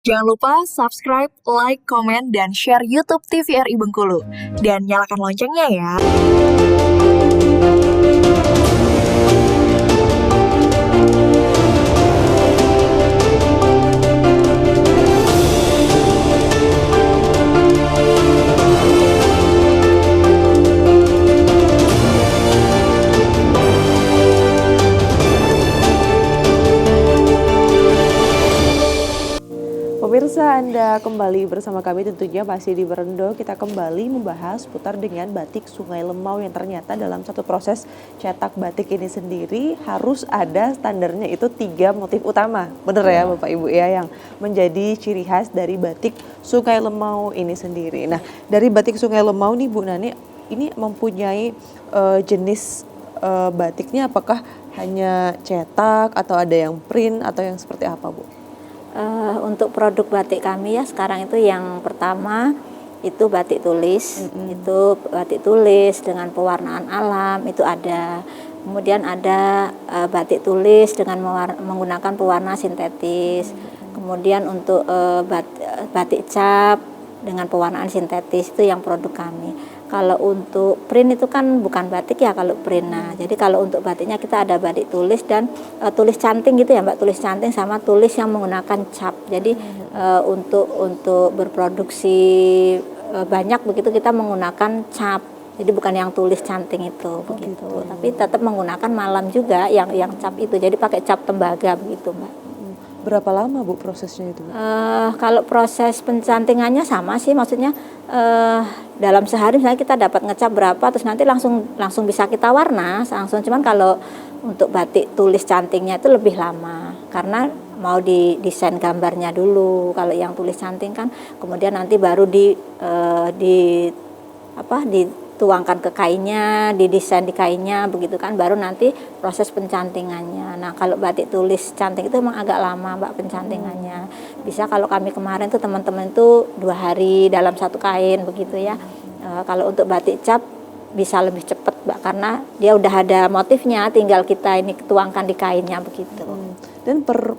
Jangan lupa subscribe, like, komen, dan share YouTube TVRI Bengkulu. Dan nyalakan loncengnya ya. Pemirsa, Anda kembali bersama kami tentunya masih di Berendo. Kita kembali membahas putar dengan batik Sungai Lemau yang ternyata dalam satu proses cetak batik ini sendiri harus ada standarnya itu 3 motif utama. Bener ya Bapak Ibu ya, yang menjadi ciri khas dari batik Sungai Lemau ini sendiri. Nah, dari batik Sungai Lemau nih Bu Nani, ini mempunyai jenis batiknya apakah hanya cetak atau ada yang print atau yang seperti apa Bu? Untuk produk batik kami ya sekarang itu yang pertama itu batik tulis, itu batik tulis dengan pewarnaan alam itu ada. Kemudian ada batik tulis dengan menggunakan pewarna sintetis. Kemudian untuk batik cap dengan pewarnaan sintetis itu yang produk kami. Kalau untuk print itu kan bukan batik ya kalau print. Nah, jadi kalau untuk batiknya kita ada batik tulis dan tulis canting gitu ya Mbak, tulis canting sama tulis yang menggunakan cap. Jadi untuk berproduksi banyak begitu kita menggunakan cap. Jadi bukan yang tulis canting itu begitu. Tapi tetap menggunakan malam juga yang cap itu. Jadi pakai cap tembaga begitu Mbak. Berapa lama Bu prosesnya itu? Kalau proses pencantingannya sama sih, maksudnya dalam sehari misalnya kita dapat ngecap berapa, terus nanti langsung bisa kita warna langsung. Cuman kalau untuk batik tulis cantingnya itu lebih lama karena mau didesain gambarnya dulu. Kalau yang tulis canting kan kemudian nanti baru dituangkan ke kainnya, didesain di kainnya begitu kan, baru nanti proses pencantingannya. Nah kalau batik tulis canting itu memang agak lama Mbak pencantingannya. Bisa kalau kami kemarin tuh teman-teman itu 2 hari dalam satu kain begitu ya. Kalau untuk batik cap bisa lebih cepat Mbak karena dia udah ada motifnya, tinggal kita ini tuangkan di kainnya begitu. Dan per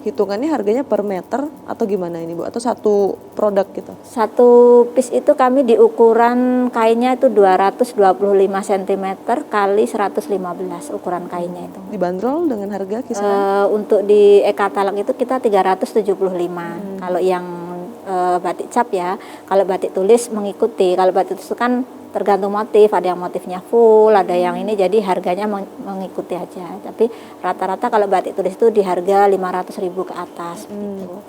hitungannya harganya per meter atau gimana ini Bu? Atau satu produk gitu? Satu piece itu kami di ukuran kainnya itu 225 cm kali 115 ukuran kainnya itu. Dibanderol dengan harga kisaran? Untuk di e-katalog itu kita 375. Kalau yang batik cap ya, kalau batik tulis mengikuti. Kalau batik tulis itu kan tergantung motif, ada yang motifnya full, ada yang ini, jadi harganya mengikuti aja. Tapi rata-rata kalau batik tulis itu di harga 500.000 ke atas gitu.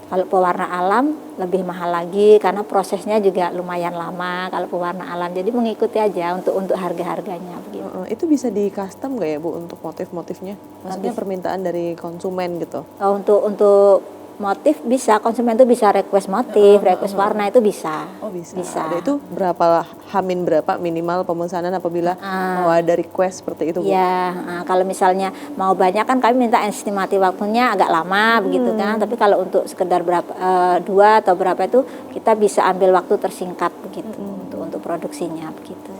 Kalau pewarna alam lebih mahal lagi karena prosesnya juga lumayan lama kalau pewarna alam. Jadi mengikuti aja untuk harga-harganya begitu. Itu bisa di custom nggak ya Bu untuk motif-motifnya? Maksudnya permintaan dari konsumen gitu? Untuk motif bisa, konsumen itu bisa request motif, request warna itu bisa. Oh bisa. Ada itu berapa minimal pemesanan apabila mau ada request seperti itu Bu? Ya, kalau misalnya mau banyak kan kami minta estimasi waktunya agak lama begitu kan. Tapi kalau untuk sekedar berapa 2 atau berapa itu kita bisa ambil waktu tersingkat begitu untuk produksinya begitu.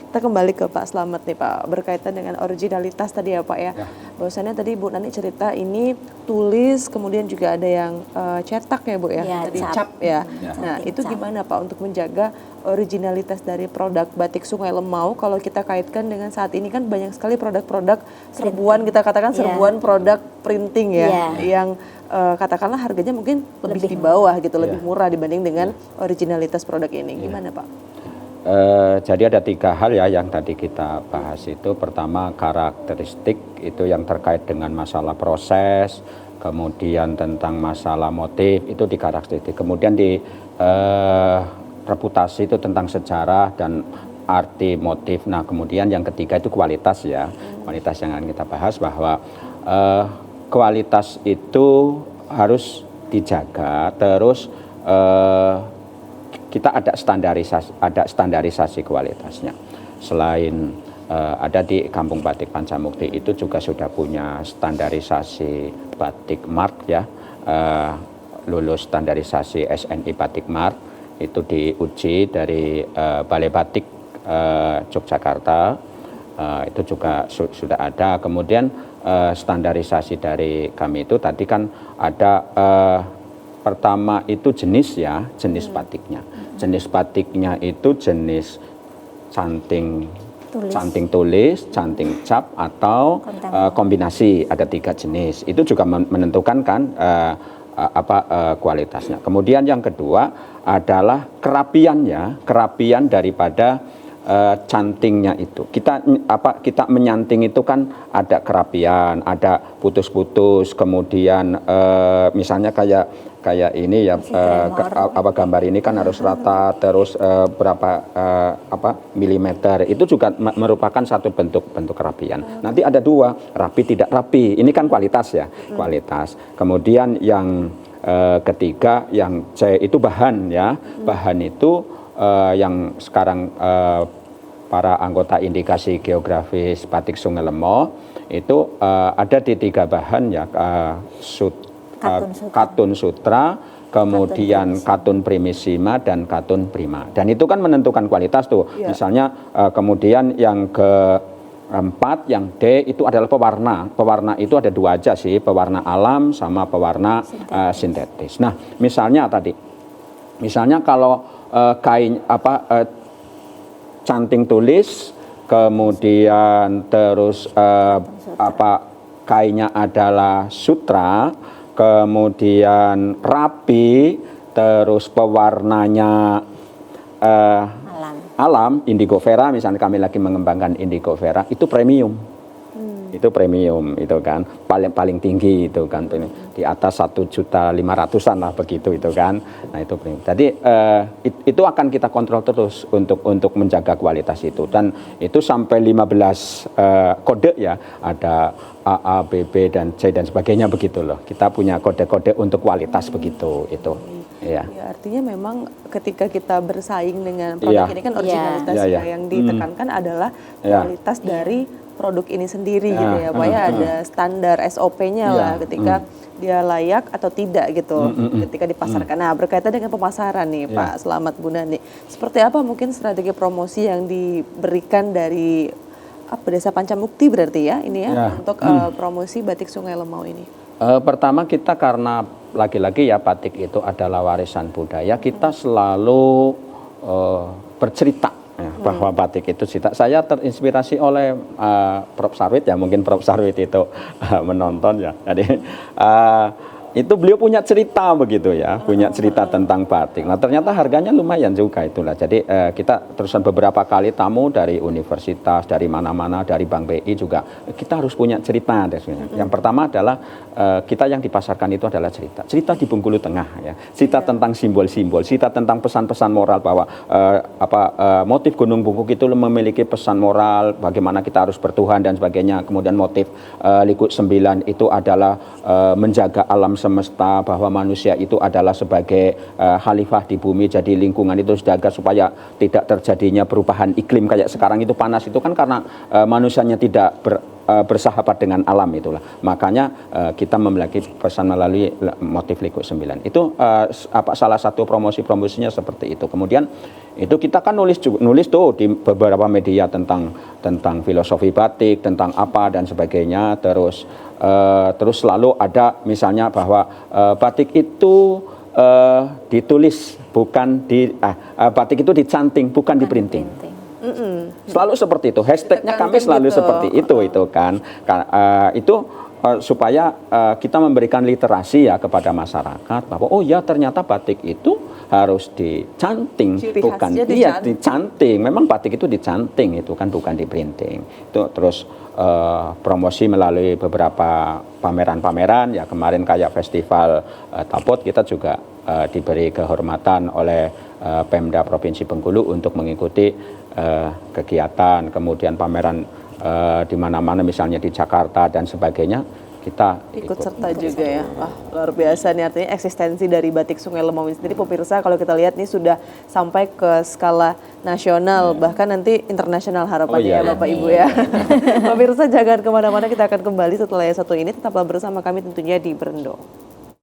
Kita kembali ke Pak Slamet nih Pak, berkaitan dengan originalitas tadi ya Pak ya. Bahwasannya tadi Bu Nani cerita ini tulis, kemudian juga ada yang cetak ya Bu ya, tadi cap ya. Nah itu gimana Pak untuk menjaga originalitas dari produk batik Sungai Lemau kalau kita kaitkan dengan saat ini kan banyak sekali produk-produk serbuan, kita katakan serbuan produk printing ya, yang katakanlah harganya mungkin lebih di bawah gitu, lebih murah dibanding dengan originalitas produk ini. Gimana Pak? Jadi ada 3 hal ya yang tadi kita bahas itu. Pertama karakteristik itu yang terkait dengan masalah proses, kemudian tentang masalah motif itu di karakteristik, kemudian di reputasi itu tentang sejarah dan arti motif. Nah kemudian yang ketiga itu kualitas ya, kualitas yang akan kita bahas bahwa kualitas itu harus dijaga terus. Kita ada standarisasi kualitasnya. Selain ada di Kampung Batik Pancamukti itu juga sudah punya standarisasi batik mark ya, lulus standarisasi SNI Batik Mark itu diuji dari Balai Batik Yogyakarta, itu juga sudah ada. Kemudian standarisasi dari kami itu tadi kan ada pertama itu jenis ya, jenis batiknya. Jenis batiknya itu jenis canting tulis, canting cap atau kombinasi, ada 3 jenis. Itu juga menentukan kan kualitasnya. Kemudian yang kedua adalah kerapian daripada cantingnya itu. Kita menyanting itu kan ada kerapian, ada putus-putus, kemudian misalnya kayak ini ya gambar ini kan harus rata, terus berapa milimeter, itu juga merupakan satu bentuk kerapian. Nanti ada 2, rapi tidak rapi, ini kan kualitas ya, kualitas. Kemudian yang ketiga yang C itu bahan ya, bahan itu yang sekarang para anggota indikasi geografis batik Sungai Lemo itu ada di 3 bahan ya, katun sutra, kemudian katun primissima dan katun prima. Dan itu kan menentukan kualitas tuh. Misalnya kemudian yang keempat, yang D itu adalah pewarna. Pewarna itu ada 2 aja sih, pewarna alam sama pewarna sintetis. Nah, misalnya kalau kain canting tulis, kemudian terus kainnya adalah sutra, kemudian rapi, terus pewarnanya alam, indigo vera, misalnya kami lagi mengembangkan indigo vera, itu premium. Itu premium itu kan, paling tinggi itu kan, di atas 1.500.000-an lah begitu itu kan. Nah itu premium. Jadi itu akan kita kontrol terus untuk menjaga kualitas itu, dan itu sampai 15 kode ya, ada A, B, B dan C dan sebagainya begitu loh. Kita punya kode-kode untuk kualitas begitu itu. Ya. Ya, artinya memang ketika kita bersaing dengan produk ini kan originalitasnya yang ditekankan adalah kualitas dari produk ini sendiri gitu ya, Pak ya, ada standar SOP-nya lah ketika dia layak atau tidak gitu ketika dipasarkan. Nah, berkaitan dengan pemasaran nih Pak Slamet, Bu Nani, seperti apa mungkin strategi promosi yang diberikan dari Desa Pancamukti berarti ya ini ya untuk promosi batik Sungai Lemau ini? Pertama kita karena lagi-lagi ya batik itu adalah warisan budaya, kita selalu bercerita ya, bahwa batik itu cerita. Saya terinspirasi oleh Prof. Sarwit ya, mungkin Prof. Sarwit itu menonton ya. Jadi itu beliau punya cerita begitu ya, punya cerita tentang batik. Nah ternyata harganya lumayan juga itulah. Jadi kita terusan beberapa kali tamu dari universitas, dari mana-mana, dari Bank BI juga, kita harus punya cerita. Yang pertama adalah kita yang dipasarkan itu adalah cerita di Bengkulu Tengah ya, cerita tentang simbol-simbol, cerita tentang pesan-pesan moral bahwa motif Gunung Bungkuk itu memiliki pesan moral, bagaimana kita harus bertuhan dan sebagainya. Kemudian motif Liku 9 itu adalah menjaga alam semesta, bahwa manusia itu adalah sebagai khalifah di bumi, jadi lingkungan itu harus dijaga supaya tidak terjadinya perubahan iklim kayak sekarang itu panas itu kan karena manusianya tidak bersahabat dengan alam itulah. Makanya kita memiliki pesan melalui motif Liku 9. Itu salah satu promosinya seperti itu. Kemudian itu kita kan nulis tuh di beberapa media tentang filosofi batik, tentang apa dan sebagainya. Terus selalu ada misalnya bahwa batik itu ditulis bukan batik itu dicanting bukan di printing. Selalu seperti itu, hashtagnya kami selalu gitu. Seperti itu kan supaya kita memberikan literasi ya kepada masyarakat bahwa oh ya ternyata batik itu harus dicanting, bukan dicanting. Memang batik itu dicanting itu kan, bukan di printing. Itu terus promosi melalui beberapa pameran-pameran ya, kemarin kayak festival Tapot kita juga diberi kehormatan oleh Pemda Provinsi Bengkulu untuk mengikuti kegiatan, kemudian pameran di mana-mana misalnya di Jakarta dan sebagainya, kita ikut serta juga ya. Wah, luar biasa nih, artinya eksistensi dari batik Sungai Lemau ini sendiri pemirsa kalau kita lihat nih sudah sampai ke skala nasional, bahkan nanti internasional harapannya ya Bapak Ibu ya. Pemirsa jangan kemana-mana, kita akan kembali setelah yang satu ini, tetaplah bersama kami tentunya di Berendo.